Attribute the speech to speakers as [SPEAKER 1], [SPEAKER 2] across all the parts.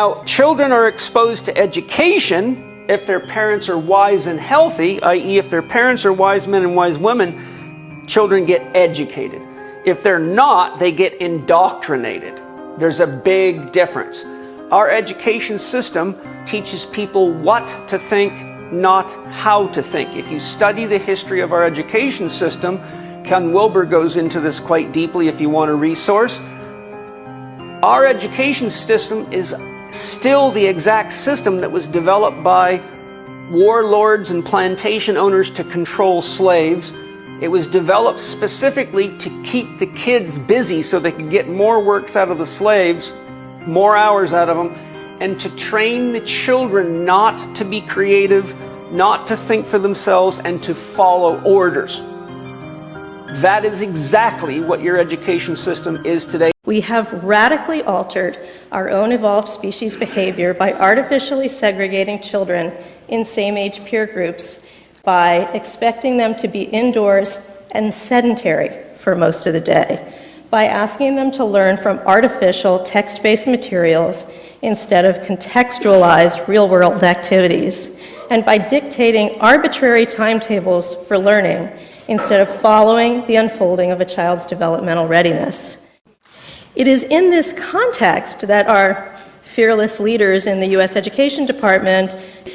[SPEAKER 1] Now, children are exposed to education if their parents are wise and healthy, i.e. if their parents are wise men and wise women, children get educated. If they're not, they get indoctrinated. There's a big difference. Our education system teaches people what to think, not how to think. If you study the history of our education system, Ken Wilber goes into this quite deeply if you want a resource. Our education system is still the exact system that was developed by warlords and plantation owners to control slaves. It was developed specifically to keep the kids busy so they could get more work out of the slaves, more hours out of them, and to train the children not to be creative, not to think for themselves, and to follow orders. That is exactly what your education system is today.
[SPEAKER 2] We have radically altered our own evolved species behavior by artificially segregating children in same-age peer groups by expecting them to be indoors and sedentary for most of the day, by asking them to learn from artificial text-based materials instead of contextualized real-world activities, and by dictating arbitrary timetables for learning instead of following the unfolding of a child's developmental readiness. It is in this context that our fearless leaders in the U.S. Education Department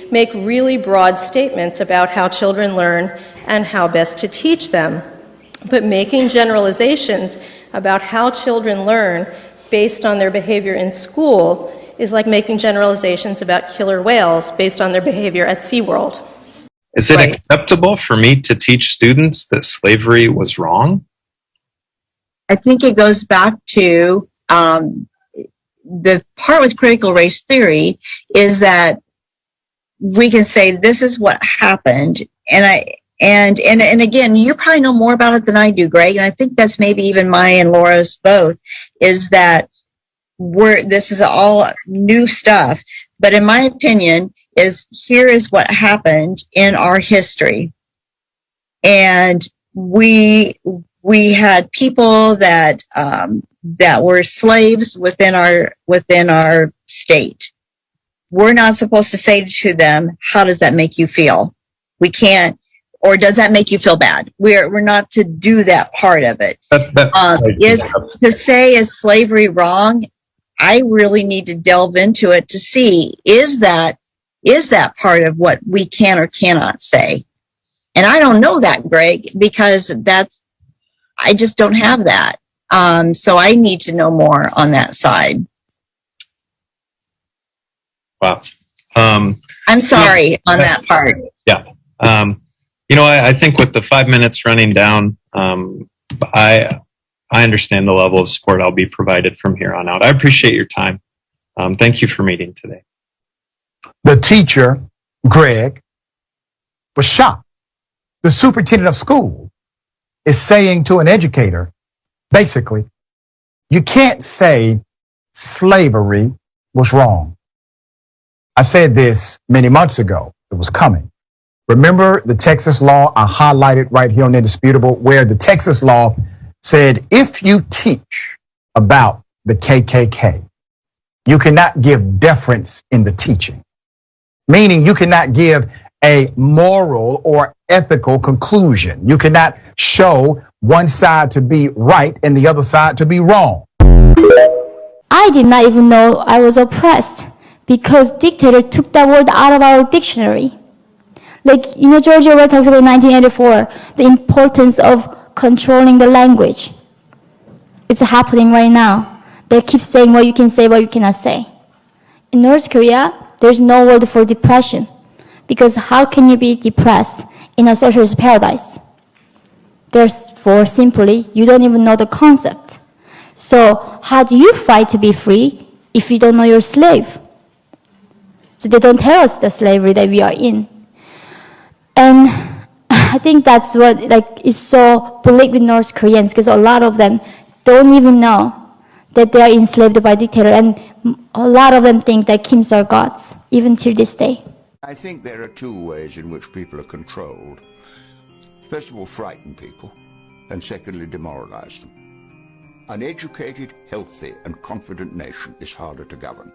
[SPEAKER 2] make really broad statements about how children learn and how best to teach them. But making generalizations about how children learn based on their behavior in school is like making generalizations about killer whales based on their behavior at SeaWorld.
[SPEAKER 3] Is it acceptable for me to teach students that slavery was wrong?
[SPEAKER 4] I think it goes back to the part with critical race theory is that we can say this is what happened, and again, you probably know more about it than I do, Greg, and I think that's maybe even Maya and Laura's both, is that this is all new stuff, but in my opinion, here is what happened in our history, and we had people that were slaves within our state. We're not supposed to say to them, "How does that make you feel?" We can't, or does that make you feel bad? We're not to do that part of it. To say is slavery wrong? I really need to delve into it to see is that part of what we can or cannot say. And I don't know that, Greg, because I just don't have that. So I need to know more on that side.
[SPEAKER 3] Wow.
[SPEAKER 4] I'm sorry on that part.
[SPEAKER 3] Yeah. I think with the 5 minutes running down, I understand the level of support I'll be provided from here on out. I appreciate your time. Thank you for meeting today.
[SPEAKER 5] The teacher, Greg, was shocked. The superintendent of school is saying to an educator, basically, you can't say slavery was wrong. I said this many months ago. It was coming. Remember the Texas law I highlighted right here on Indisputable, where the Texas law said if you teach about the KKK, you cannot give deference in the teaching, meaning you cannot give a moral or ethical conclusion. You cannot show one side to be right and the other side to be wrong.
[SPEAKER 6] I did not even know I was oppressed because dictator took that word out of our dictionary. George Orwell talks about in 1984, the importance of controlling the language. It's happening right now. They keep saying what you can say, what you cannot say. In North Korea, there's no word for depression because how can you be depressed in a socialist paradise? Therefore, simply, you don't even know the concept. So how do you fight to be free if you don't know you're a slave? So they don't tell us the slavery that we are in. And I think that's what is so bleak with North Koreans, because a lot of them don't even know that they are enslaved by dictator, and a lot of them think that Kims are gods, even till this day.
[SPEAKER 7] I think there are two ways in which people are controlled. First of all, frighten people, and secondly, demoralize them. An educated, healthy, and confident nation is harder to govern.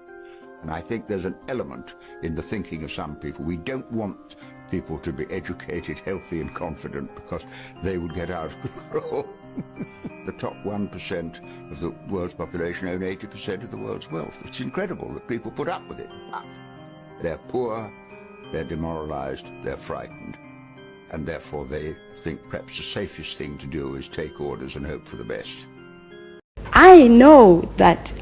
[SPEAKER 7] And I think there's an element in the thinking of some people. We don't want people to be educated, healthy and confident because they would get out of control. The top 1% of the world's population own 80% of the world's wealth. It's incredible that people put up with it. They're poor, they're demoralized, they're frightened, and therefore they think perhaps the safest thing to do is take orders and hope for the best.
[SPEAKER 8] I know that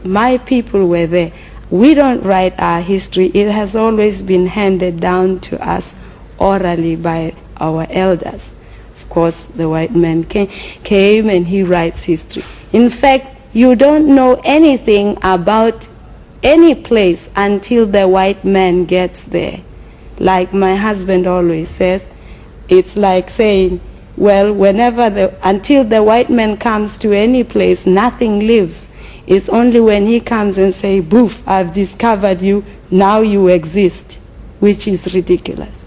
[SPEAKER 8] my people were there. We don't write our history. It has always been handed down to us orally by our elders. Of course, the white man came and he writes history. In fact, you don't know anything about any place until the white man gets there. Like my husband always says, it's like saying, well, until the white man comes to any place, nothing lives. It's only when he comes and says, boof, I've discovered you, now you exist, which is ridiculous.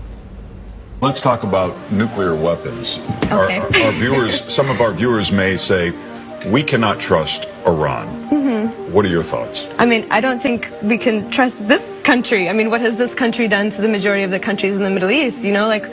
[SPEAKER 9] Let's talk about nuclear weapons.
[SPEAKER 10] Okay.
[SPEAKER 9] Our viewers, some of our viewers may say, we cannot trust Iran. Mm-hmm. What are your thoughts?
[SPEAKER 10] I mean, I don't think we can trust this country. I mean, what has this country done to the majority of the countries in the Middle East? You know, like,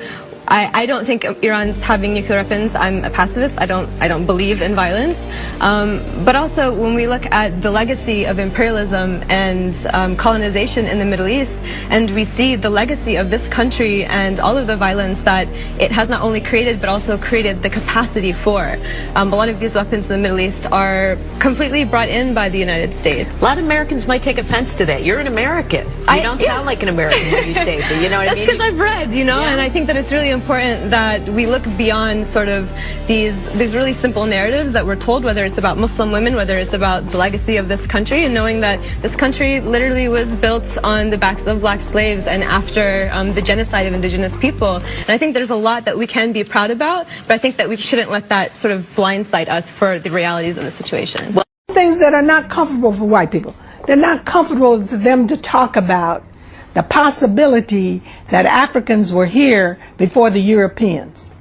[SPEAKER 10] I don't think Iran's having nuclear weapons. I'm a pacifist. I don't believe in violence. But also, when we look at the legacy of imperialism and colonization in the Middle East, and we see the legacy of this country and all of the violence that it has not only created, but also created the capacity for. A lot of these weapons in the Middle East are completely brought in by the United States.
[SPEAKER 11] A lot of Americans might take offense to that. You're an American. You don't sound like an American when you say that. You know what I mean?
[SPEAKER 10] That's because I've read, you know, and I think that it's really important that we look beyond sort of these really simple narratives that we're told, whether it's about Muslim women, whether it's about the legacy of this country, and knowing that this country literally was built on the backs of black slaves and after the genocide of indigenous people. And I think there's a lot that we can be proud about, but I think that we shouldn't let that sort of blindside us for the realities of the situation.
[SPEAKER 12] Things that are not comfortable for white people. They're not comfortable for them to talk about the possibility that Africans were here before the Europeans.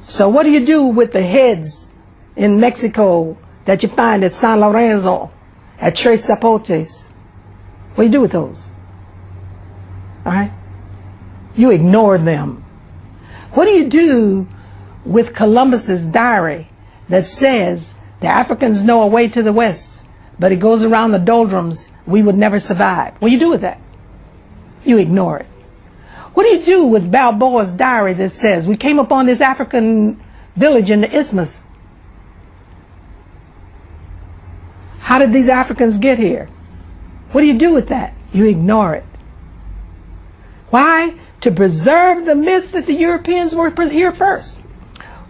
[SPEAKER 12] So what do you do with the heads in Mexico that you find at San Lorenzo, at Tres Zapotes? What do you do with those? All right? You ignore them. What do you do with Columbus's diary that says the Africans know a way to the west, but it goes around the doldrums, we would never survive? What do you do with that? You ignore it. What do you do with Balboa's diary that says we came upon this African village in the isthmus? How did these Africans get here? What do you do with that? You ignore it. Why? To preserve the myth that the Europeans were here first.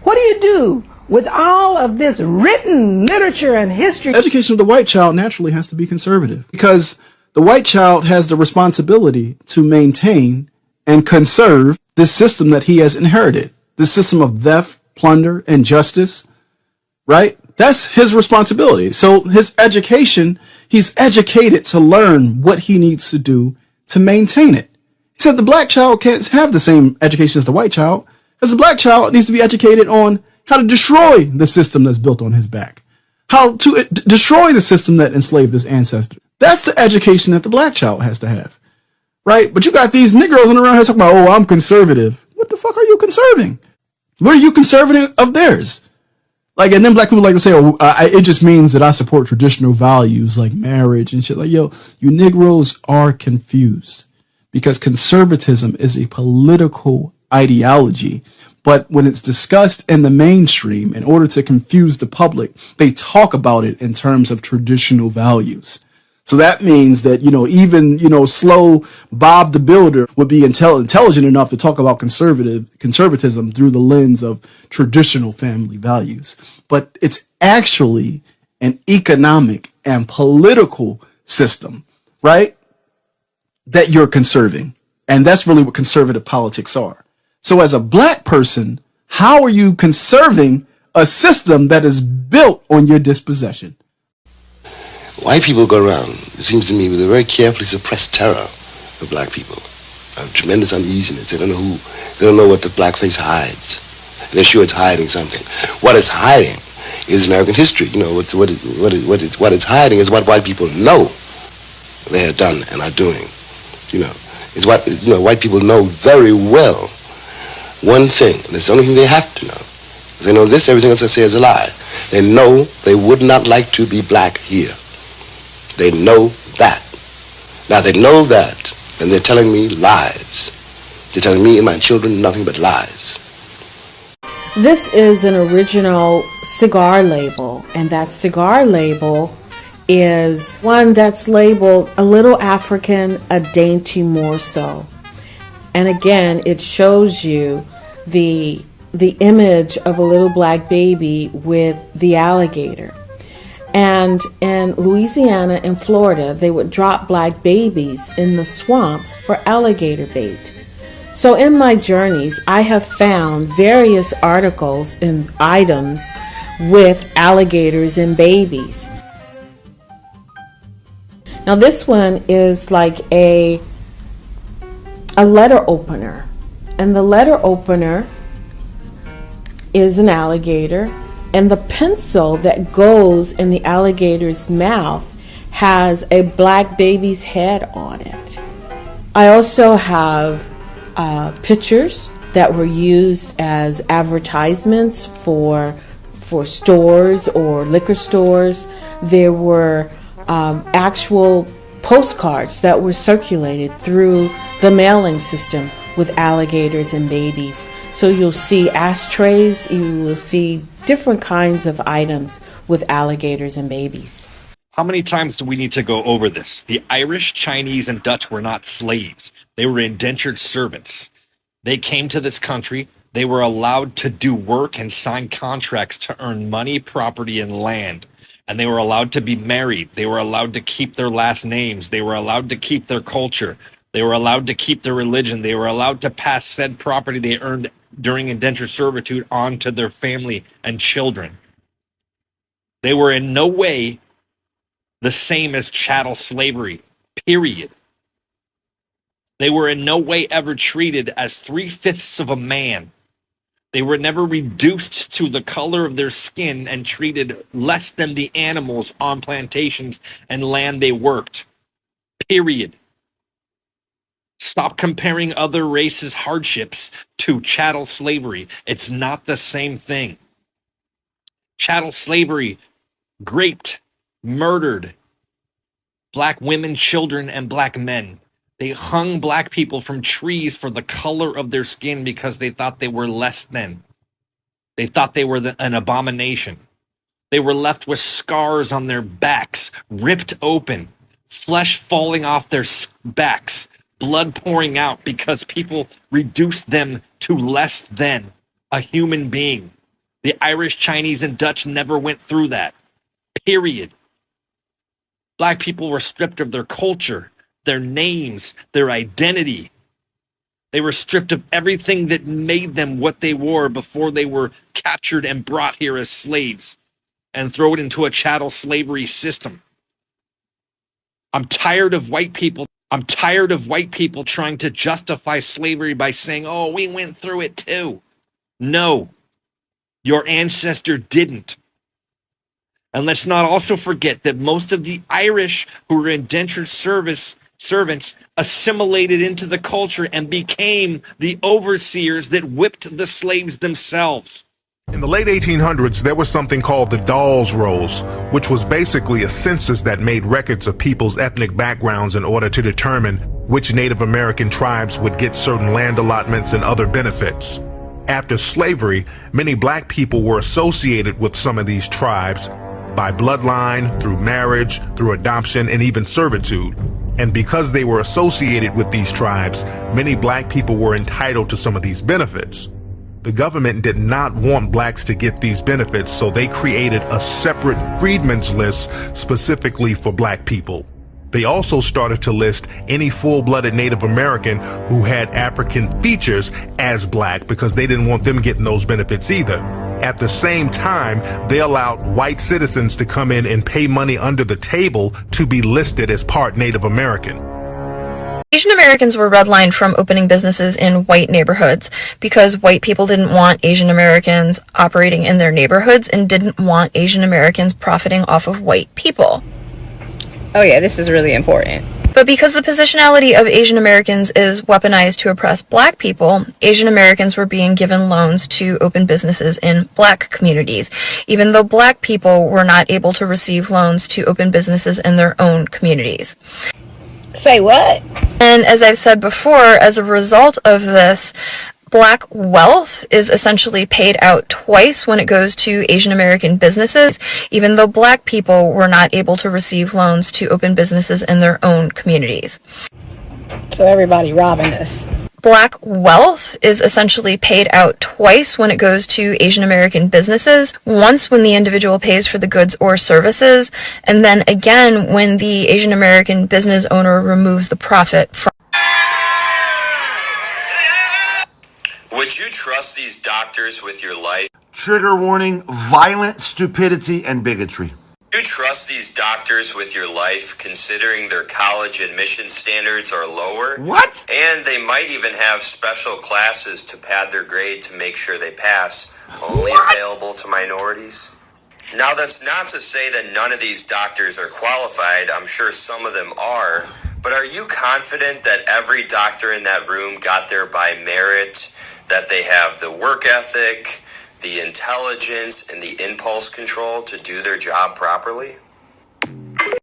[SPEAKER 12] What do you do with all of this written literature and history?
[SPEAKER 13] Education of the white child naturally has to be conservative because the white child has the responsibility to maintain and conserve this system that he has inherited, this system of theft, plunder, and justice, right? That's his responsibility. So his education, he's educated to learn what he needs to do to maintain it. He said the black child can't have the same education as the white child, because the black child needs to be educated on how to destroy the system that's built on his back, how to destroy the system that enslaved his ancestors. That's the education that the black child has to have, right? But you got these Negroes running around here talking about, oh, I'm conservative. What the fuck are you conserving? What are you conservative of theirs? Like, and then black people like to say, oh, it just means that I support traditional values like marriage and shit. Like, yo, you Negroes are confused because conservatism is a political ideology. But when it's discussed in the mainstream, in order to confuse the public, they talk about it in terms of traditional values. So that means that, even, slow Bob the Builder would be intelligent enough to talk about conservatism through the lens of traditional family values. But it's actually an economic and political system, right? That you're conserving. And that's really what conservative politics are. So as a black person, how are you conserving a system that is built on your dispossession?
[SPEAKER 14] White people go around, it seems to me, with a very carefully suppressed terror of black people, a tremendous uneasiness. They don't know what the blackface hides. They're sure it's hiding something. What it's hiding is American history. What it's hiding is what white people know. they have done and are doing. It's what white people know very well. One thing, and it's the only thing they have to know. If they know this, everything else I say is a lie. They know they would not like to be black here. They know that. Now they know that, and they're telling me lies. They're telling me and my children nothing but lies.
[SPEAKER 15] This is an original cigar label, and that cigar label is one that's labeled a little African, a dainty morsel. And again, it shows you the image of a little black baby with the alligator. And in Louisiana and Florida, they would drop black babies in the swamps for alligator bait. So in my journeys, I have found various articles and items with alligators and babies. Now this one is like a letter opener, and the letter opener is an alligator, and the pencil that goes in the alligator's mouth has a black baby's head on it. I also have pictures that were used as advertisements for stores or liquor stores. There were actual postcards that were circulated through the mailing system with alligators and babies. So you'll see ashtrays, you will see different kinds of items with alligators and babies.
[SPEAKER 16] How many times do we need to go over this? The Irish, Chinese, and Dutch were not slaves. They were indentured servants. They came to this country. They were allowed to do work and sign contracts to earn money, property, and land. And they were allowed to be married. They were allowed to keep their last names. They were allowed to keep their culture. They were allowed to keep their religion. They were allowed to pass said property they earned during indentured servitude on to their family and children. They were in no way the same as chattel slavery, period. They were in no way ever treated as 3/5 of a man. They were never reduced to the color of their skin and treated less than the animals on plantations and land they worked, period. Stop comparing other races' hardships to chattel slavery. It's not the same thing. Chattel slavery raped, murdered black women, children, and black men. They hung black people from trees for the color of their skin because they thought they were less than. They thought they were an abomination. They were left with scars on their backs, ripped open, flesh falling off their backs, blood pouring out because people reduced them to less than a human being. The Irish, Chinese, and Dutch never went through that. Period. Black people were stripped of their culture, their names, their identity. They were stripped of everything that made them what they were before they were captured and brought here as slaves and thrown into a chattel slavery system. I'm tired of white people trying to justify slavery by saying, oh, we went through it too. No, your ancestor didn't. And let's not also forget that most of the Irish who were indentured servants assimilated into the culture and became the overseers that whipped the slaves themselves.
[SPEAKER 17] In the late 1800s, there was something called the Dawes Rolls, which was basically a census that made records of people's ethnic backgrounds in order to determine which Native American tribes would get certain land allotments and other benefits. After slavery, many black people were associated with some of these tribes by bloodline, through marriage, through adoption, and even servitude. And because they were associated with these tribes, many black people were entitled to some of these benefits. The government did not want blacks to get these benefits, so they created a separate freedmen's list specifically for black people. They also started to list any full-blooded Native American who had African features as black because they didn't want them getting those benefits either. At the same time, they allowed white citizens to come in and pay money under the table to be listed as part Native American.
[SPEAKER 18] Asian Americans were redlined from opening businesses in white neighborhoods because white people didn't want Asian Americans operating in their neighborhoods and didn't want Asian Americans profiting off of white people.
[SPEAKER 19] Oh yeah, this is really important.
[SPEAKER 18] But because the positionality of Asian Americans is weaponized to oppress black people, Asian Americans were being given loans to open businesses in black communities, even though black people were not able to receive loans to open businesses in their own communities.
[SPEAKER 19] Say what?
[SPEAKER 18] And as I've said before, as a result of this, black wealth is essentially paid out twice when it goes to Asian American businesses, even though black people were not able to receive loans to open businesses in their own communities.
[SPEAKER 19] So everybody robbing us.
[SPEAKER 18] Black wealth is essentially paid out twice when it goes to Asian American businesses, once when the individual pays for the goods or services, and then again when the Asian American business owner removes the profit from.
[SPEAKER 20] Would you trust these doctors with your life?
[SPEAKER 21] Trigger warning: violent stupidity and bigotry.
[SPEAKER 20] Do you trust these doctors with your life, considering their college admission standards are lower?
[SPEAKER 21] What?
[SPEAKER 20] And they might even have special classes to pad their grade to make sure they pass, only available to minorities? Now, that's not to say that none of these doctors are qualified. I'm sure some of them are. But are you confident that every doctor in that room got there by merit, that they have the work ethic, the intelligence, and the impulse control to do their job properly?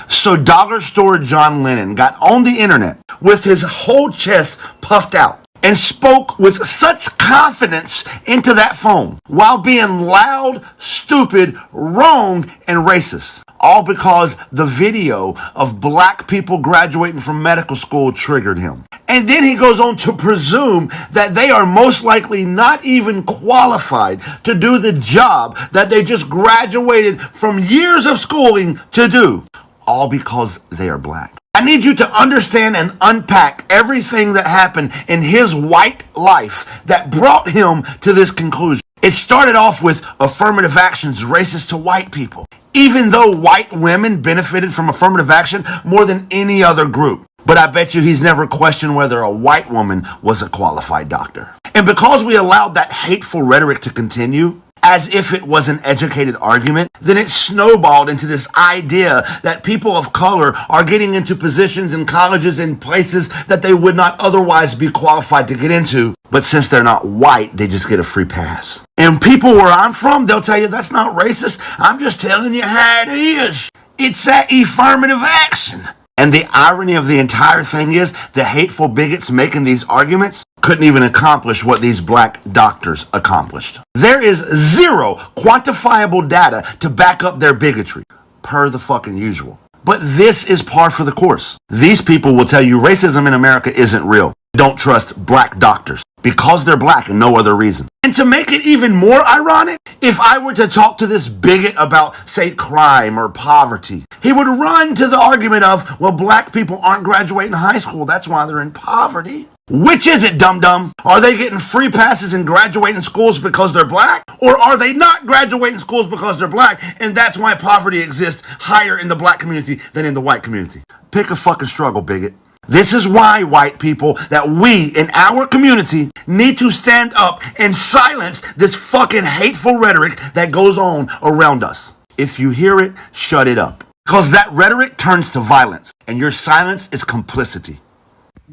[SPEAKER 21] So Dollar Store John Lennon got on the internet with his whole chest puffed out and spoke with such confidence into that phone while being loud, stupid, wrong, and racist. All because the video of black people graduating from medical school triggered him. And then he goes on to presume that they are most likely not even qualified to do the job that they just graduated from years of schooling to do. All because they are black. I need you to understand and unpack everything that happened in his white life that brought him to this conclusion. It started off with affirmative actions racist to white people, even though white women benefited from affirmative action more than any other group. But I bet you he's never questioned whether a white woman was a qualified doctor. And because we allowed that hateful rhetoric to continue, as if it was an educated argument, then it snowballed into this idea that people of color are getting into positions in colleges and places that they would not otherwise be qualified to get into. But since they're not white, they just get a free pass. And people where I'm from, they'll tell you that's not racist. I'm just telling you how it is. It's that affirmative action. And the irony of the entire thing is the hateful bigots making these arguments couldn't even accomplish what these black doctors accomplished. There is zero quantifiable data to back up their bigotry, per the fucking usual. But this is par for the course. These people will tell you racism in America isn't real. Don't trust black doctors because they're black and no other reason. And to make it even more ironic, if I were to talk to this bigot about, say, crime or poverty, he would run to the argument of, well, black people aren't graduating high school. That's why they're in poverty. Which is it, dum-dum? Are they getting free passes and graduating schools because they're black? Or are they not graduating schools because they're black, and that's why poverty exists higher in the black community than in the white community? Pick a fucking struggle, bigot. This is why, white people, that we in our community need to stand up and silence this fucking hateful rhetoric that goes on around us. If you hear it, shut it up. Because that rhetoric turns to violence, and your silence is complicity.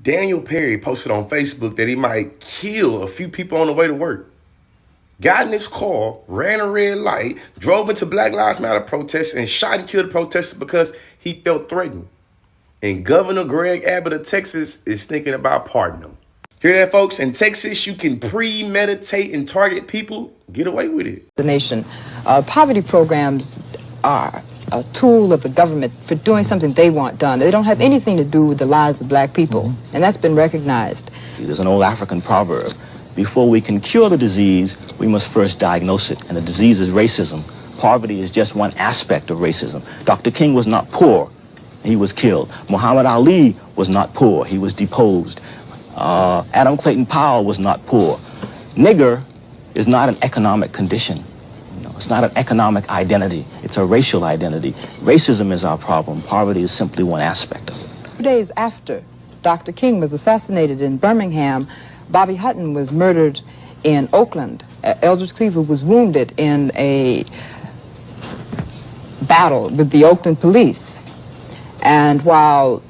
[SPEAKER 22] Daniel Perry posted on Facebook that he might kill a few people on the way to work. Got in his car, ran a red light, drove into Black Lives Matter protests, and shot and killed the protesters because he felt threatened. And Governor Greg Abbott of Texas is thinking about pardoning him. Hear that, folks? In Texas, you can premeditate and target people. Get away with it.
[SPEAKER 23] The nation. Poverty programs are a tool of the government for doing something they want done. They don't have anything to do with the lives of black people, and that's been recognized.
[SPEAKER 24] There's an old African proverb. Before we can cure the disease, we must first diagnose it, and the disease is racism. Poverty is just one aspect of racism. Dr. King was not poor. He was killed. Muhammad Ali was not poor. He was deposed. Adam Clayton Powell was not poor. Nigger is not an economic condition. It's not an economic identity. It's a racial identity. Racism is our problem. Poverty is simply one aspect of it.
[SPEAKER 23] 2 days after Dr. King was assassinated in Birmingham, Bobby Hutton was murdered in Oakland. Eldridge Cleaver was wounded in a battle with the Oakland police. And while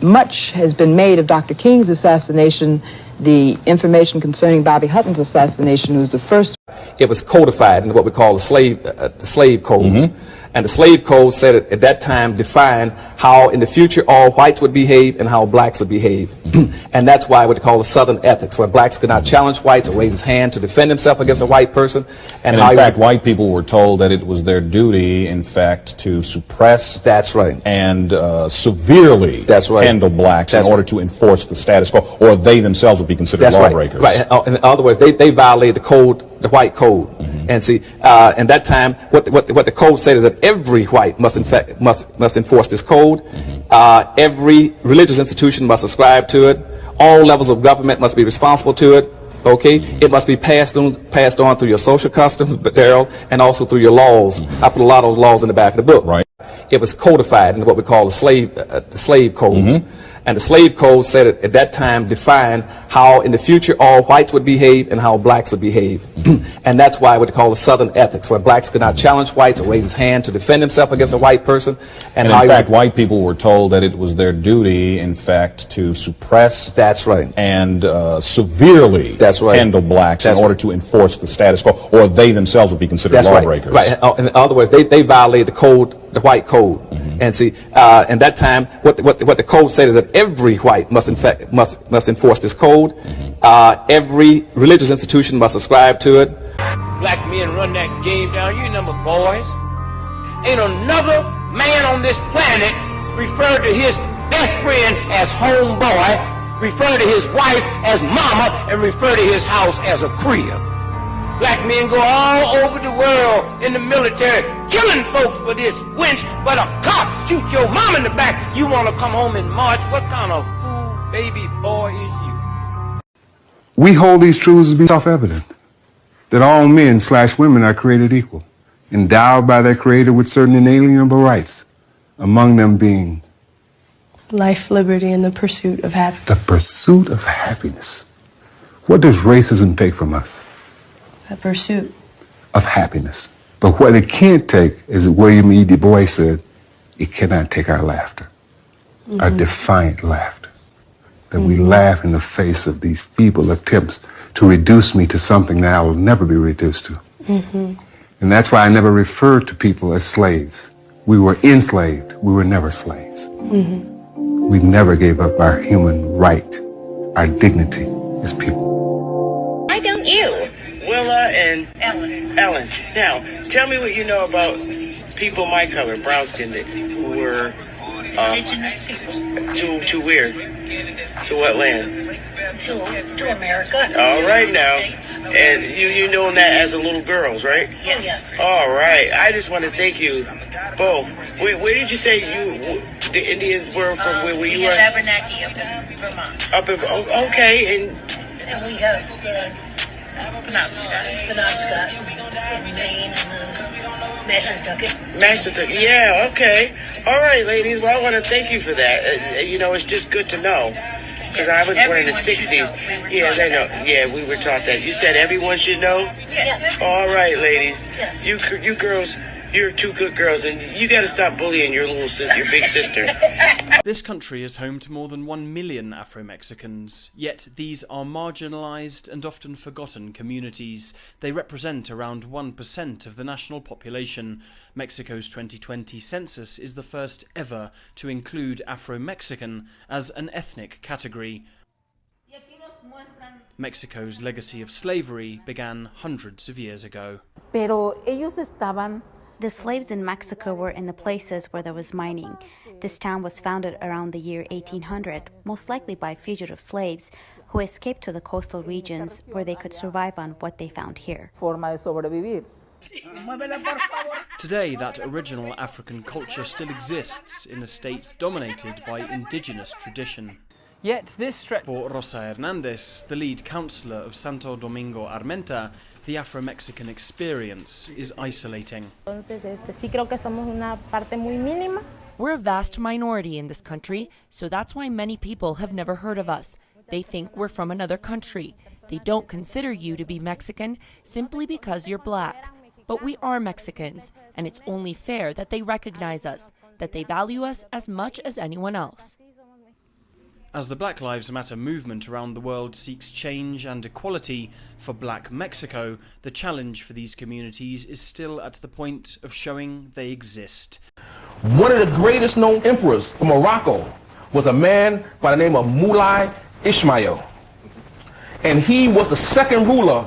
[SPEAKER 23] Much has been made of Dr. King's assassination. The information concerning Bobby Hutton's assassination was the first.
[SPEAKER 1] It was codified in what we call the slave codes. And the slave code said at that time defined how in the future all whites would behave and how blacks would behave. And that's why what they call the Southern ethics, where blacks could not challenge whites or raise his hand to defend himself against a white person.
[SPEAKER 2] And in fact, white people were told that it was their duty, in fact, to suppress and severely handle blacks in order to enforce the status quo, or they themselves would be considered lawbreakers.
[SPEAKER 1] Right. In other words, they violated the code, the white code. And see, in that time, what the code said is that every white must enforce this code. Every religious institution must subscribe to it. All levels of government must be responsible to it. Okay, it must be passed on through your social customs, Daryl, and also through your laws. I put a lot of those laws in the back of the book.
[SPEAKER 2] Right.
[SPEAKER 1] It was codified in what we call the slave codes. And the slave code said at that time defined how in the future all whites would behave and how blacks would behave. And that's why what they call the Southern ethics, where blacks could not challenge whites or raise his hand to defend himself against a white person.
[SPEAKER 2] And in fact, white people were told that it was their duty, in fact, to suppress and severely handle blacks in order to enforce the status quo, or they themselves would be considered lawbreakers.
[SPEAKER 1] Right. In other words, they violated the code, the white code. And see, in that time, what the code said is that every white must enforce this code. Every religious institution must subscribe to it.
[SPEAKER 3] Black men run that game down. You number boys. Ain't another man on this planet referred to his best friend as homeboy, refer to his wife as mama, and refer to his house as a crib. Black men go all over the world in the military killing folks for this winch, but a cop shoot your mom in the back. You want to come home in March? What kind of fool baby boy is you?
[SPEAKER 4] We hold these truths to be self-evident, that all men/women are created equal, endowed by their Creator with certain inalienable rights, among them being
[SPEAKER 25] life, liberty, and the pursuit of happiness.
[SPEAKER 4] The pursuit of happiness. What does racism take from us?
[SPEAKER 25] The pursuit
[SPEAKER 4] of happiness. But what it can't take, as William E. Du Bois said, it cannot take our laughter, our defiant laughter. That we laugh in the face of these feeble attempts to reduce me to something that I will never be reduced to. And that's why I never referred to people as slaves. We were enslaved. We were never slaves. We never gave up our human right, our dignity as people.
[SPEAKER 26] Why don't you?
[SPEAKER 27] Willa and Ellen. Now, tell me what you know about people my color, brown-skinned, who were
[SPEAKER 26] Indigenous people.
[SPEAKER 27] to where? To what land?
[SPEAKER 26] To America.
[SPEAKER 27] All right now. And you know that as a little girls, right?
[SPEAKER 26] Yes.
[SPEAKER 27] All right. I just want to thank you both. Where did you say the Indians were from? Where you were?
[SPEAKER 26] Abenaki up in Vermont.
[SPEAKER 27] Up in okay, and
[SPEAKER 26] we have Penobscot in Maine and Massachusetts.
[SPEAKER 27] Yeah, okay. All right, ladies. Well, I want to thank you for that. You know, it's just good to know. Because I was born in the 60s. Yeah, they know. Yeah, we were taught that. You said everyone should know?
[SPEAKER 26] Yes.
[SPEAKER 27] All right, ladies.
[SPEAKER 26] Yes.
[SPEAKER 27] You girls, you're two good girls, and you got to stop bullying your little sister, your big sister.
[SPEAKER 28] This country is home to more than 1 million Afro-Mexicans, yet these are marginalised and often forgotten communities. They represent around 1% of the national population. Mexico's 2020 census is the first ever to include Afro-Mexican as an ethnic category. Mexico's legacy of slavery began hundreds of years ago.
[SPEAKER 29] The slaves in Mexico were in the places where there was mining. This town was founded around the year 1800, most likely by fugitive slaves who escaped to the coastal regions where they could survive on what they found here.
[SPEAKER 28] Today, that original African culture still exists in a state dominated by indigenous tradition. Yet this stretch for Rosa Hernandez, the lead councillor of Santo Domingo Armenta, the Afro-Mexican experience is isolating.
[SPEAKER 30] We're a vast minority in this country, so that's why many people have never heard of us. They think we're from another country. They don't consider you to be Mexican simply because you're black. But we are Mexicans, and it's only fair that they recognize us, that they value us as much as anyone else.
[SPEAKER 28] As the Black Lives Matter movement around the world seeks change and equality for Black Mexico, the challenge for these communities is still at the point of showing they exist.
[SPEAKER 5] One of the greatest known emperors of Morocco was a man by the name of Moulay Ismail. And he was the second ruler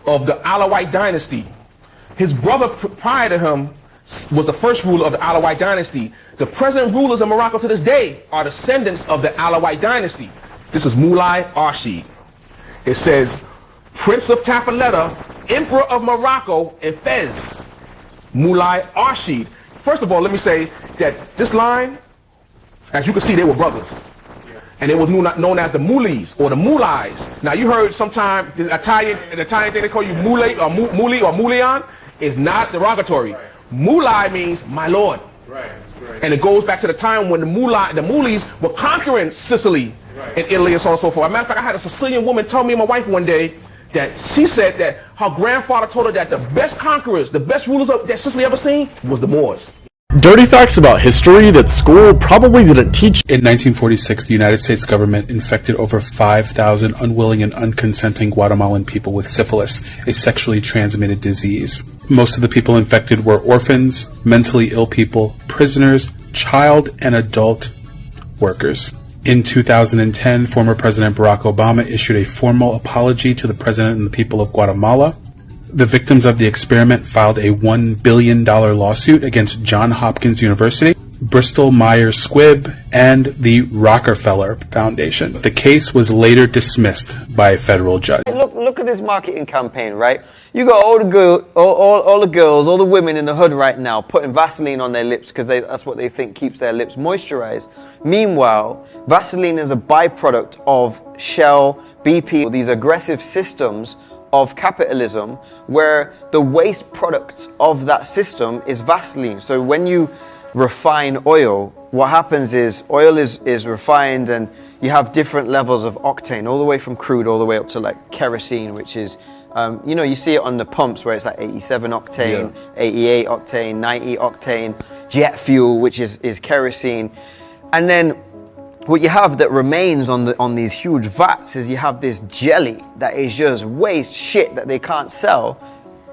[SPEAKER 5] of the Alawite dynasty. His brother prior to him was the first ruler of the Alawite dynasty. The present rulers of Morocco to this day are descendants of the Alawite dynasty. This is Moulay Rashid. It says, Prince of Tafaleta, Emperor of Morocco and Fez, Moulay Rashid. First of all, let me say that this line, as you can see, they were brothers. And it was known as the Mulis or the Moulays. Now you heard sometime the Italian thing they call you Muli or Mulian is not derogatory. Moulay means my lord. And it goes back to the time when the Mulis were conquering Sicily and Italy and so on and so forth. As a matter of fact, I had a Sicilian woman tell me and my wife one day that she said that her grandfather told her that the best conquerors, the best rulers that Sicily ever seen was the Moors.
[SPEAKER 6] Dirty facts about history that school probably didn't teach.
[SPEAKER 7] In 1946, the United States government infected over 5,000 unwilling and unconsenting Guatemalan people with syphilis, a sexually transmitted disease. Most of the people infected were orphans, mentally ill people, prisoners, child and adult workers. In 2010, former President Barack Obama issued a formal apology to the president and the people of Guatemala. The victims of the experiment filed a $1 billion lawsuit against Johns Hopkins University, Bristol Myers Squibb, and the Rockefeller Foundation. The case was later dismissed by a federal judge.
[SPEAKER 8] Look at this marketing campaign, right? You got all the girls, all the women in the hood right now putting Vaseline on their lips because that's what they think keeps their lips moisturized. Meanwhile, Vaseline is a byproduct of Shell, BP, these aggressive systems of capitalism where the waste products of that system is Vaseline. So when you refine oil, what happens is oil is refined and you have different levels of octane, all the way from crude all the way up to like kerosene, which is, you see it on the pumps where it's like 87 octane, 88 octane, 90 octane, jet fuel, which is kerosene. And then what you have that remains on these huge vats is you have this jelly that is just waste shit that they can't sell.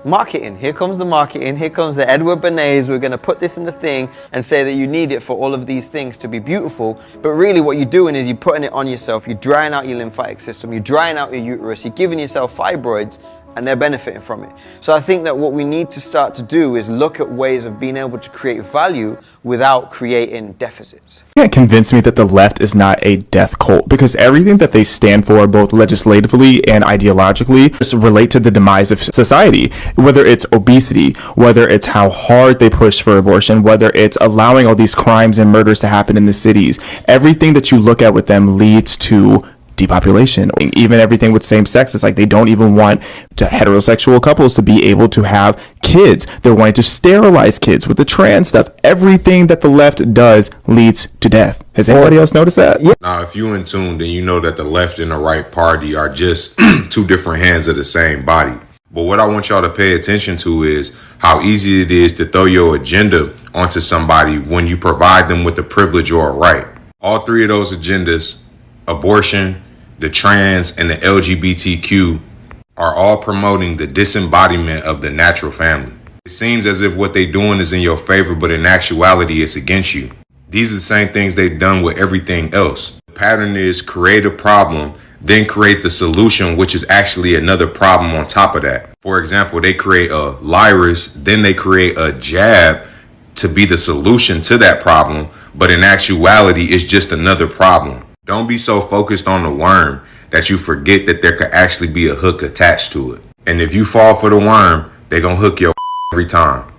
[SPEAKER 8] Marketing. Here comes the marketing. Here comes the Edward Bernays. We're going to put this in the thing and say that you need it for all of these things to be beautiful. But really what you're doing is you're putting it on yourself. You're drying out your lymphatic system. You're drying out your uterus. You're giving yourself fibroids and they're benefiting from it. So I think that what we need to start to do is look at ways of being able to create value without creating deficits.
[SPEAKER 9] You can't convince me that the left is not a death cult, because everything that they stand for, both legislatively and ideologically, just relate to the demise of society. Whether it's obesity, whether it's how hard they push for abortion, whether it's allowing all these crimes and murders to happen in the cities, everything that you look at with them leads to depopulation. Even everything with same sex, it's like they don't even want heterosexual couples to be able to have kids. They're wanting to sterilize kids with the trans stuff. Everything that the left does leads to death. Has anybody else noticed that? Yeah.
[SPEAKER 10] Now, if you're in tune, then you know that the left and the right party are just two different hands of the same body. But what I want y'all to pay attention to is how easy it is to throw your agenda onto somebody when you provide them with a privilege or a right. All three of those agendas, abortion, the trans, and the LGBTQ, are all promoting the disembodiment of the natural family. It seems as if what they're doing is in your favor, but in actuality, it's against you. These are the same things they've done with everything else. The pattern is create a problem, then create the solution, which is actually another problem on top of that. For example, they create a virus, then they create a jab to be the solution to that problem, but in actuality, it's just another problem. Don't be so focused on the worm that you forget that there could actually be a hook attached to it. And if you fall for the worm, they're gonna hook your every time.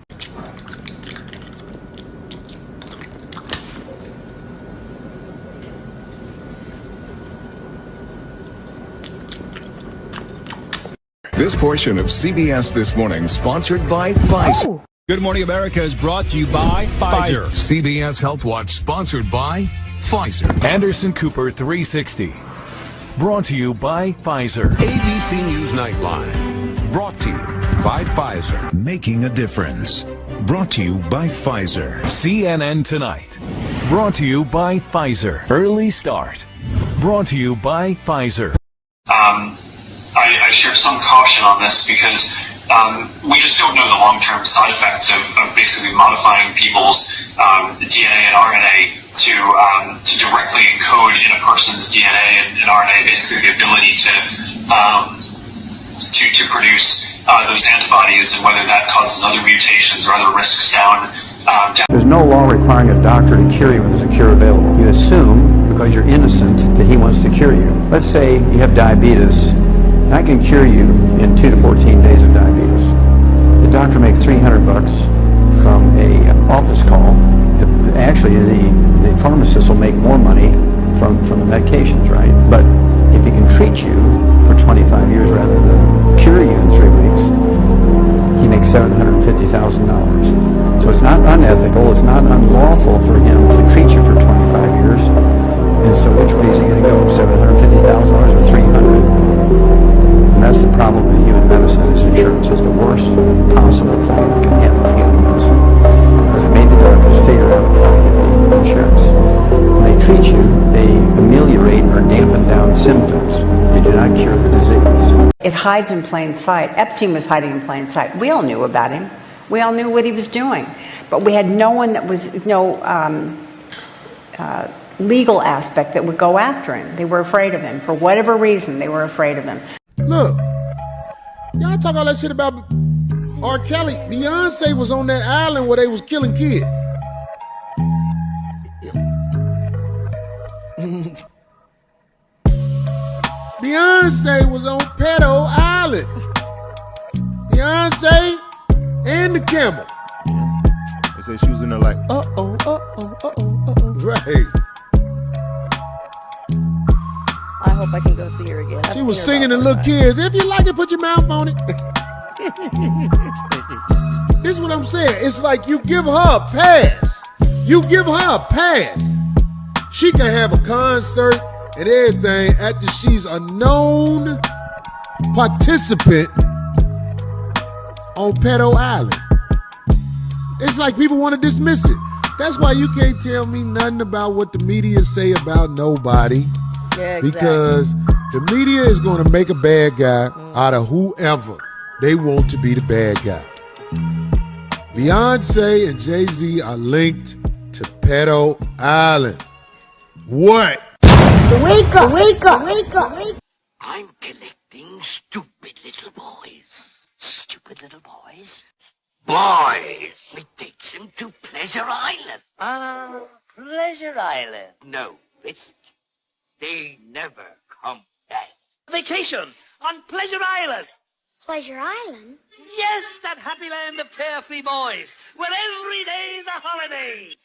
[SPEAKER 11] This portion of CBS This Morning sponsored by Pfizer.
[SPEAKER 12] Good Morning America is brought to you by Pfizer.
[SPEAKER 11] CBS Health Watch sponsored by Pfizer.
[SPEAKER 12] Anderson Cooper 360. Brought to you by Pfizer.
[SPEAKER 11] ABC News Nightline. Brought to you by Pfizer.
[SPEAKER 13] Making a difference. Brought to you by Pfizer.
[SPEAKER 12] CNN Tonight. Brought to you by Pfizer. Early Start. Brought to you by Pfizer.
[SPEAKER 14] I share some caution on this because we just don't know the long-term side effects of basically modifying people's DNA and RNA to directly encode in a person's DNA and RNA, basically the ability to produce those antibodies, and whether that causes other mutations or other risks down.
[SPEAKER 15] There's no law requiring a doctor to cure you when there's a cure available. You assume, because you're innocent, that he wants to cure you. Let's say you have diabetes, and I can cure you in 2 to 14 days of diabetes. The doctor makes $300 from a office call. Actually, the pharmacist will make more money from the medications, right? But if he can treat you for 25 years rather than cure you in 3 weeks, he makes $750,000. So it's not unethical, it's not unlawful for him to treat you for 25 years. And so which way is he going to go? $750,000 or 300? And that's the problem with human medicine, is insurance is the worst possible thing that can happen to human medicine. Because it made the doctors figure out how to get the insurance. When they treat you, they ameliorate or dampen down symptoms. They do not cure the disease.
[SPEAKER 16] It hides in plain sight. Epstein was hiding in plain sight. We all knew about him. We all knew what he was doing. But we had no one that was, legal aspect that would go after him. They were afraid of him. For whatever reason, they were afraid of him.
[SPEAKER 17] Look, y'all talk all that shit about R. Kelly. Beyonce was on that island where they was killing kids. Beyonce was on Pedo Island. Beyonce and the camel.
[SPEAKER 18] They say she was in there like, uh-oh.
[SPEAKER 17] Right.
[SPEAKER 19] I hope I can go see her again.
[SPEAKER 17] She was singing to little kids. If you like it, put your mouth on it. This is what I'm saying. It's like you give her a pass. You give her a pass. She can have a concert and everything after she's a known participant on Pedo Island. It's like people want to dismiss it. That's why you can't tell me nothing about what the media say about nobody.
[SPEAKER 19] Yeah, exactly.
[SPEAKER 17] Because the media is going to make a bad guy out of whoever they want to be the bad guy. Beyonce and Jay-Z are linked to Pedo Island. What?
[SPEAKER 26] Wake up! I'm collecting stupid little boys. Stupid little boys? Boys! We take them to Pleasure Island. Pleasure Island? No, it's... They never come back. Vacation on Pleasure Island.
[SPEAKER 20] Pleasure Island?
[SPEAKER 26] Yes, that happy land of carefree boys, where every day's a holiday.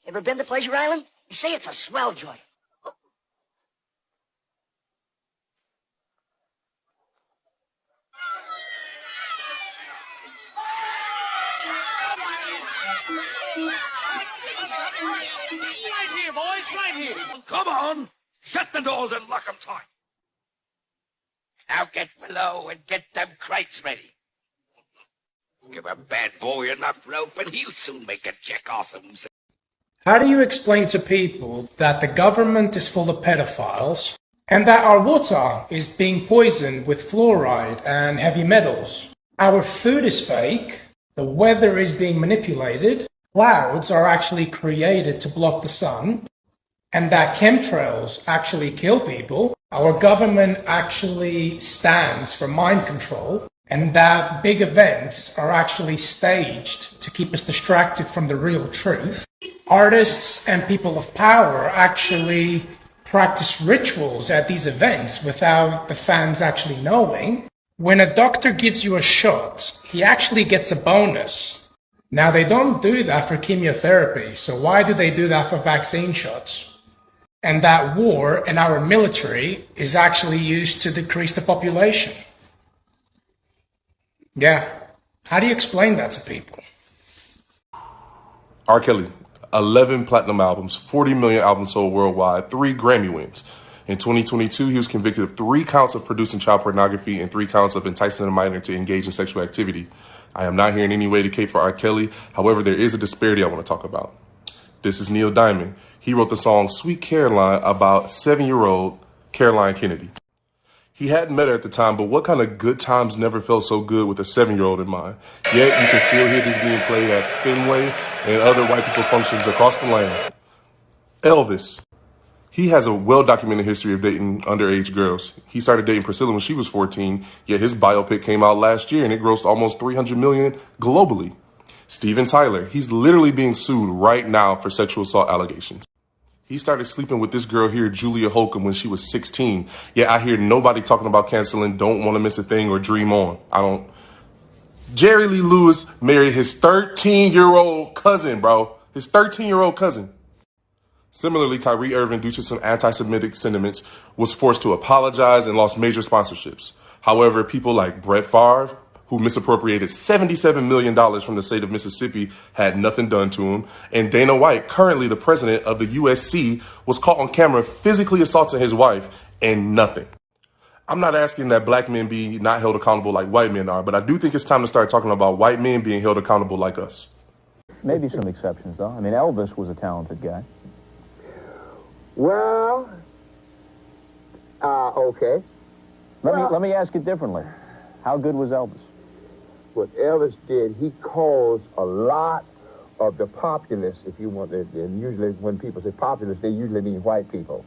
[SPEAKER 26] Ever been to Pleasure Island? You say it's a swell joint. Right here, boys, right here. Come on, shut the doors and lock them tight. Now get below and get them crates ready. Give a bad boy enough rope and he'll soon make a check off himself.
[SPEAKER 21] How do you explain to people that the government is full of pedophiles and that our water is being poisoned with fluoride and heavy metals? Our food is fake, the weather is being manipulated, clouds are actually created to block the sun, and that chemtrails actually kill people. Our government actually stands for mind control, and that big events are actually staged to keep us distracted from the real truth. Artists and people of power actually practice rituals at these events without the fans actually knowing. When a doctor gives you a shot, he actually gets a bonus. Now, they don't do that for chemotherapy, so why do they do that for vaccine shots? And that war and our military is actually used to decrease the population. Yeah. How do you explain that to people?
[SPEAKER 22] R. Kelly, 11 platinum albums, 40 million albums sold worldwide, 3 Grammy wins. In 2022, he was convicted of 3 counts of producing child pornography and 3 counts of enticing a minor to engage in sexual activity. I am not here in any way to cape for R. Kelly. However, there is a disparity I want to talk about. This is Neil Diamond. He wrote the song Sweet Caroline about 7-year-old Caroline Kennedy. He hadn't met her at the time, but what kind of good times never felt so good with a 7-year-old in mind? Yet you can still hear this being played at Fenway and other white people functions across the land. Elvis. He has a well-documented history of dating underage girls. He started dating Priscilla when she was 14, yet his biopic came out last year and it grossed almost $300 million globally. Steven Tyler, he's literally being sued right now for sexual assault allegations. He started sleeping with this girl here, Julia Holcomb, when she was 16. Yet I hear nobody talking about canceling Don't Want to Miss a Thing or Dream On. Jerry Lee Lewis married his 13-year-old cousin, bro. His 13-year-old cousin. Similarly, Kyrie Irving, due to some anti-Semitic sentiments, was forced to apologize and lost major sponsorships. However, people like Brett Favre, who misappropriated $77 million from the state of Mississippi, had nothing done to him. And Dana White, currently the president of the USC, was caught on camera physically assaulting his wife, and nothing. I'm not asking that black men be not held accountable like white men are, but I do think it's time to start talking about white men being held accountable like us.
[SPEAKER 1] Maybe some exceptions, though. I mean, Elvis was a talented guy.
[SPEAKER 2] Well, okay.
[SPEAKER 1] Let me ask it differently. How good was Elvis?
[SPEAKER 2] What Elvis did, he caused a lot of the populace, if you want, and usually when people say populace, they usually mean white people,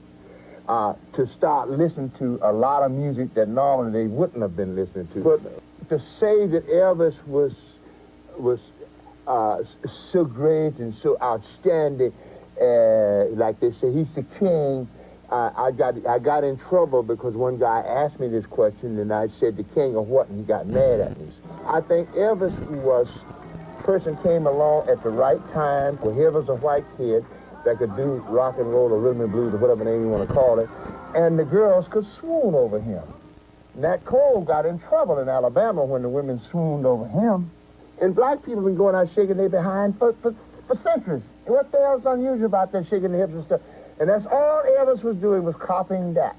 [SPEAKER 2] to start listening to a lot of music that normally they wouldn't have been listening to. But to say that Elvis was so great and so outstanding, like they say, he's the king. I got in trouble because one guy asked me this question, and I said the king of what, and he got mad at me. I think Elvis person came along at the right time. Well, here was a white kid that could do rock and roll or rhythm and blues or whatever name you want to call it, and the girls could swoon over him. Nat Cole got in trouble in Alabama when the women swooned over him. And black people have been going out shaking their behind for centuries. And what the hell's unusual about that shaking the hips and stuff? And that's all Elvis was doing, was copying that.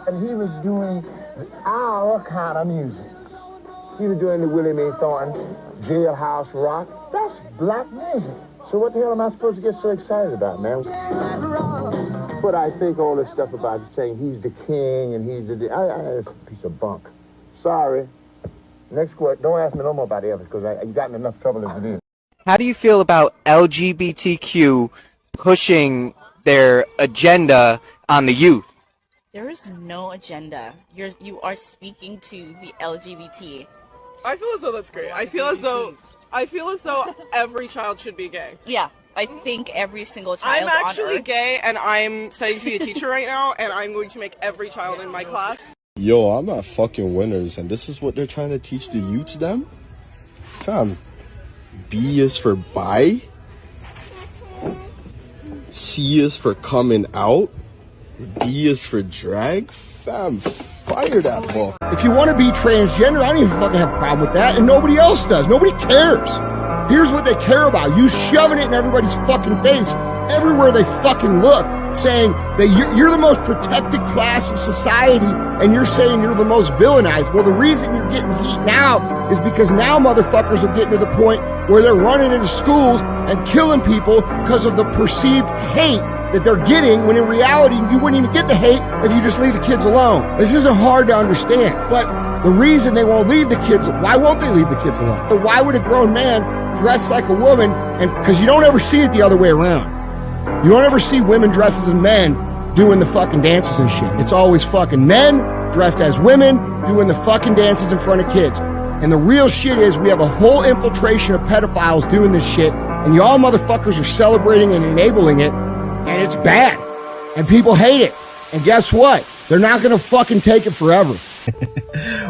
[SPEAKER 2] And he was doing our kind of music. He was doing the Willie Mae Thornton, Jailhouse Rock. That's black music. So what the hell am I supposed to get so excited about, man? But I think all this stuff about saying he's the king and he's the... it's a piece of bunk. Sorry. Next question. Don't ask me no more about Elvis, because you got me enough trouble as it is.
[SPEAKER 3] How do you feel about LGBTQ pushing their agenda on the youth?
[SPEAKER 4] There is no agenda. You are speaking to the LGBT.
[SPEAKER 23] I feel as though that's great. I feel as though every child should be gay.
[SPEAKER 4] Yeah, I think every single child
[SPEAKER 23] I'm actually
[SPEAKER 4] on Earth.
[SPEAKER 23] gay, and I'm studying to be a teacher right now, and I'm going to make every child in my class.
[SPEAKER 24] Yo, I'm at fucking Winners, and this is what they're trying to teach the youths them? Fam, B is for bi, C is for coming out, D is for drag. Fam, fire that ball.
[SPEAKER 25] If you want to be transgender, I don't even fucking have a problem with that, and nobody else does. Nobody cares. Here's what they care about. You shoving it in everybody's fucking face everywhere they fucking look, saying that you're the most protected class of society, and you're saying you're the most villainized. Well, the reason you're getting heat now is because now motherfuckers are getting to the point where they're running into schools and killing people because of the perceived hate that they're getting, when in reality you wouldn't even get the hate if you just leave the kids alone. This isn't hard to understand, but the reason they won't leave the kids, why won't they leave the kids alone? Why would a grown man dress like a woman? And because you don't ever see it the other way around. You don't ever see women dressed as men doing the fucking dances and shit. It's always fucking men dressed as women doing the fucking dances in front of kids. And the real shit is we have a whole infiltration of pedophiles doing this shit, and y'all motherfuckers are celebrating and enabling it, and it's bad. And people hate it. And guess what? They're not gonna fucking take it forever.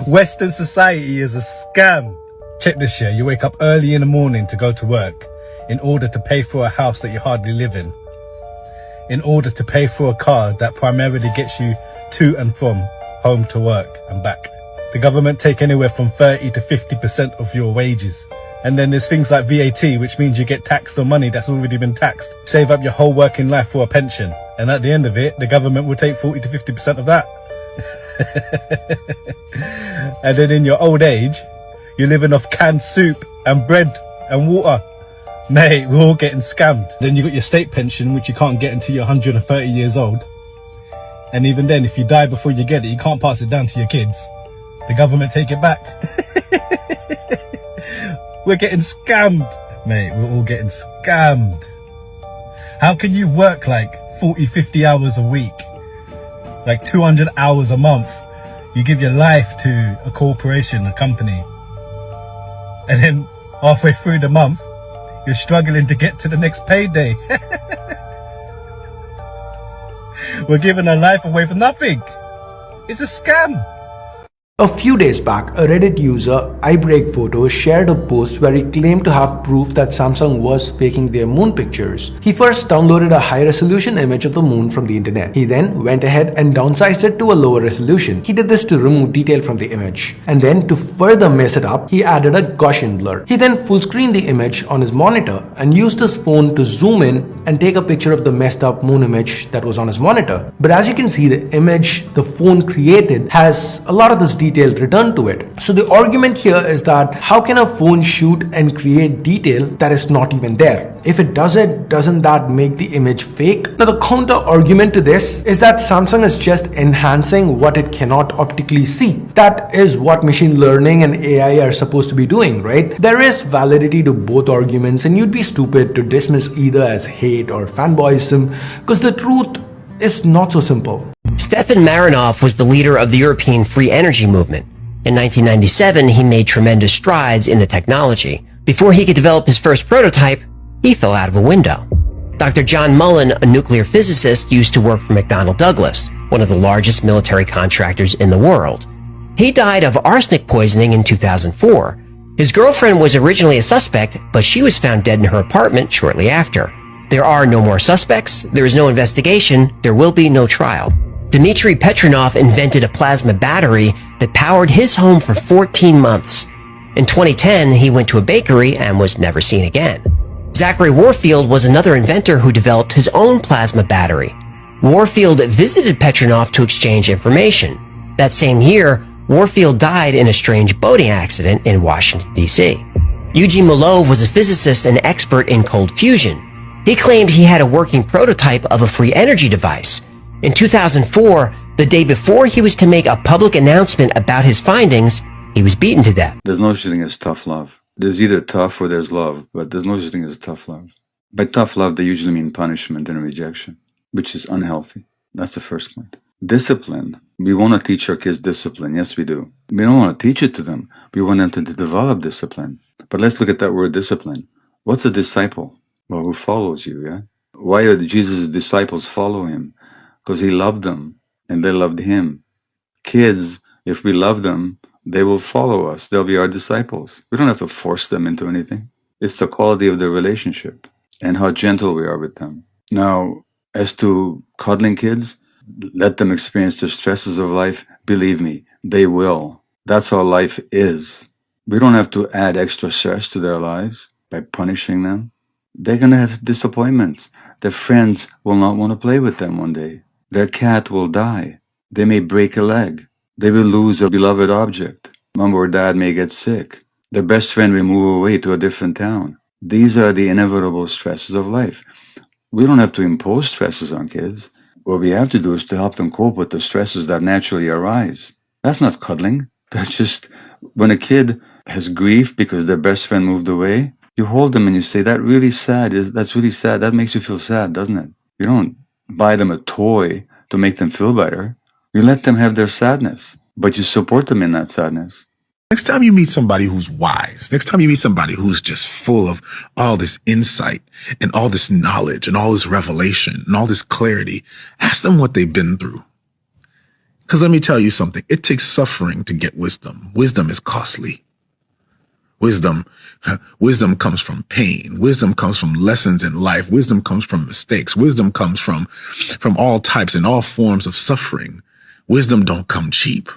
[SPEAKER 27] Western society is a scam. Check this shit. You wake up early in the morning to go to work in order to pay for a house that you hardly live in order to pay for a car that primarily gets you to and from home to work and back. The government take anywhere from 30 to 50% of your wages. And then there's things like VAT, which means you get taxed on money that's already been taxed. Save up your whole working life for a pension. And at the end of it, the government will take 40 to 50% of that. And then in your old age, you're living off canned soup and bread and water. Mate, we're all getting scammed. Then you got your state pension, which you can't get until you're 130 years old. And even then, if you die before you get it, you can't pass it down to your kids. The government take it back. We're getting scammed. Mate, we're all getting scammed. How can you work like 40, 50 hours a week? Like 200 hours a month? You give your life to a corporation, a company. And then halfway through the month, you're struggling to get to the next payday. We're giving our life away for nothing. It's a scam.
[SPEAKER 5] A few days back, a Reddit user, iBreakPhotos, shared a post where he claimed to have proof that Samsung was faking their moon pictures. He first downloaded a high-resolution image of the moon from the internet. He then went ahead and downsized it to a lower resolution. He did this to remove detail from the image. And then to further mess it up, he added a Gaussian blur. He then full-screened the image on his monitor and used his phone to zoom in and take a picture of the messed up moon image that was on his monitor. But as you can see, the image the phone created has a lot of this detail returned to it. So the argument here is that how can a phone shoot and create detail that is not even there? If it does it, doesn't that make the image fake? Now the counter argument to this is that Samsung is just enhancing what it cannot optically see. That is what machine learning and AI are supposed to be doing, right? There is validity to both arguments, and you'd be stupid to dismiss either as hate or fanboyism, because the truth is not so simple.
[SPEAKER 6] Stefan Marinov was the leader of the European free energy movement. In 1997, he made tremendous strides in the technology. Before he could develop his first prototype, he fell out of a window. Dr. John Mullen, a nuclear physicist, used to work for McDonnell Douglas, one of the largest military contractors in the world. He died of arsenic poisoning in 2004. His girlfriend was originally a suspect, but she was found dead in her apartment shortly after. There are no more suspects, there is no investigation, there will be no trial. Dmitry Petronov invented a plasma battery that powered his home for 14 months. In 2010, he went to a bakery and was never seen again. Zachary Warfield was another inventor who developed his own plasma battery. Warfield visited Petronov to exchange information. That same year, Warfield died in a strange boating accident in Washington, D.C. Eugene Molov was a physicist and expert in cold fusion. He claimed he had a working prototype of a free energy device. In 2004, the day before he was to make a public announcement about his findings, he was beaten to death.
[SPEAKER 7] There's no such thing as tough love. There's either tough or there's love, but there's no such thing as tough love. By tough love, they usually mean punishment and rejection, which is unhealthy. That's the first point. Discipline. We want to teach our kids discipline. Yes, we do. We don't want to teach it to them. We want them to develop discipline. But let's look at that word discipline. What's a disciple? Well, who follows you, yeah? Why did Jesus' disciples follow him? Because he loved them and they loved him. Kids, if we love them, they will follow us. They'll be our disciples. We don't have to force them into anything. It's the quality of the relationship and how gentle we are with them. Now, as to coddling kids, let them experience the stresses of life. Believe me, they will. That's how life is. We don't have to add extra stress to their lives by punishing them. They're going to have disappointments. Their friends will not want to play with them one day. Their cat will die. They may break a leg. They will lose a beloved object. Mom or dad may get sick. Their best friend will move away to a different town. These are the inevitable stresses of life. We don't have to impose stresses on kids. What we have to do is to help them cope with the stresses that naturally arise. That's not cuddling. That's just when a kid has grief because their best friend moved away, you hold them and you say, that's really sad. That makes you feel sad, doesn't it? You don't buy them a toy to make them feel better. You let them have their sadness, but you support them in that sadness.
[SPEAKER 18] Next time you meet somebody who's wise, next time you meet somebody who's just full of all this insight and all this knowledge and all this revelation and all this clarity, ask them what they've been through. Because let me tell you something, it takes suffering to get wisdom. Wisdom is costly. Wisdom comes from pain. Wisdom comes from lessons in life. Wisdom comes from mistakes. Wisdom comes from all types and all forms of suffering. Wisdom don't come cheap.